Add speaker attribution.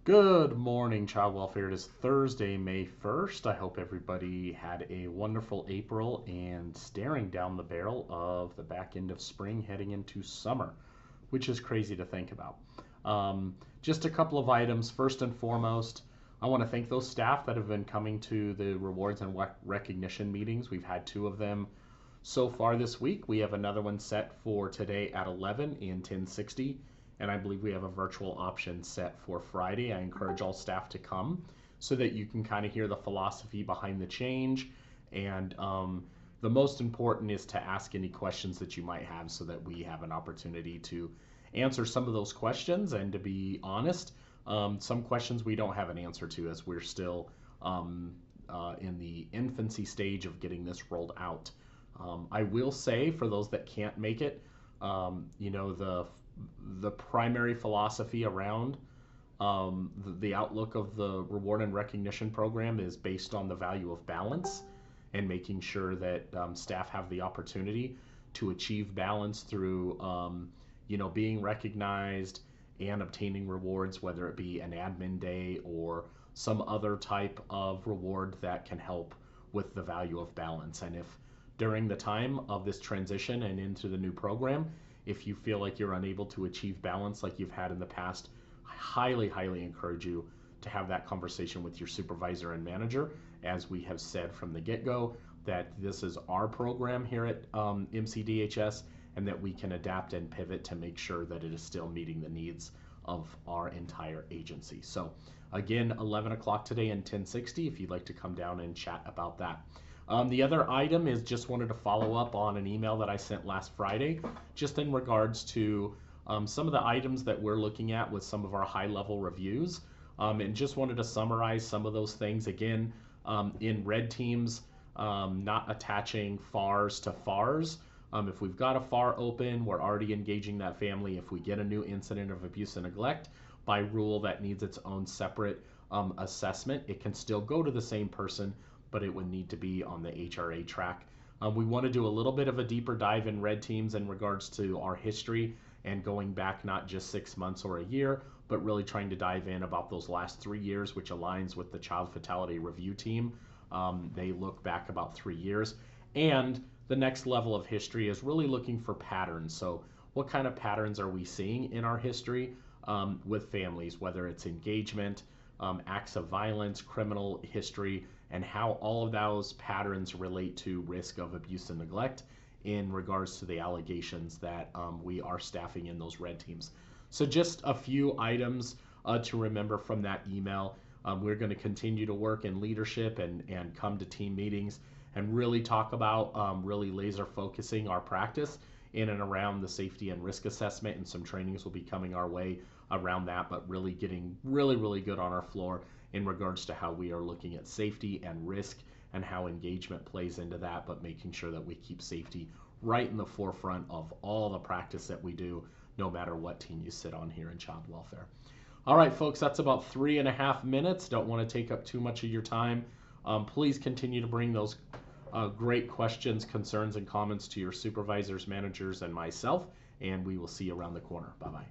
Speaker 1: Good morning, child welfare. It is Thursday, May 1st. I hope everybody had a wonderful April and staring down the barrel of the back end of spring heading into summer, which is crazy to think about. Just a couple of items. First and foremost, I want to thank those staff that have been coming to the rewards and recognition meetings. We've had two of them so far this week. We have another one set for today at 11 in 1060, and I believe we have a virtual option set for Friday. I encourage all staff to come so that you can kind of hear the philosophy behind the change. And the most important is to ask any questions that you might have so that we have an opportunity to answer some of those questions. And to be honest, some questions we don't have an answer to as we're still in the infancy stage of getting this rolled out. I will say, for those that can't make it, the primary philosophy around the outlook of the reward and recognition program is based on the value of balance and making sure that staff have the opportunity to achieve balance through being recognized and obtaining rewards, whether it be an admin day or some other type of reward that can help with the value of balance. And if during the time of this transition and into the new program, if you feel like you're unable to achieve balance like you've had in the past, I highly encourage you to have that conversation with your supervisor and manager. As we have said from the get-go, that this is our program here at MCDHS, and that we can adapt and pivot to make sure that it is still meeting the needs of our entire agency. So again, 11 o'clock today in 1060 if you'd like to come down and chat about that. The other item is just wanted to follow up on an email that I sent last Friday, just in regards to some of the items that we're looking at with some of our high-level reviews, and just wanted to summarize some of those things. Again, in red teams, not attaching FARs to FARs. If we've got a FAR open, we're already engaging that family. If we get a new incident of abuse and neglect, by rule that needs its own separate assessment, it can still go to the same person, but it would need to be on the HRA track. We want to do a little bit of a deeper dive in red teams in regards to our history and going back not just 6 months or a year, but really trying to dive in about those last 3 years, which aligns with the child fatality review team. They look back about 3 years. And the next level of history is really looking for patterns. So what kind of patterns are we seeing in our history with families, whether it's engagement, acts of violence, criminal history, and how all of those patterns relate to risk of abuse and neglect in regards to the allegations that we are staffing in those red teams. So just a few items to remember from that email. We're going to continue to work in leadership and come to team meetings and really talk about really laser focusing our practice in and around the safety and risk assessment, and some trainings will be coming our way around that, but really getting really good on our floor in regards to how we are looking at safety and risk and how engagement plays into that, but making sure that we keep safety right in the forefront of all the practice that we do, no matter what team you sit on here in child welfare. All right, folks, that's about 3.5 minutes. Don't want to take up too much of your time. Please continue to bring those great questions, concerns, and comments to your supervisors, managers, and myself, and we will see you around the corner. Bye-bye.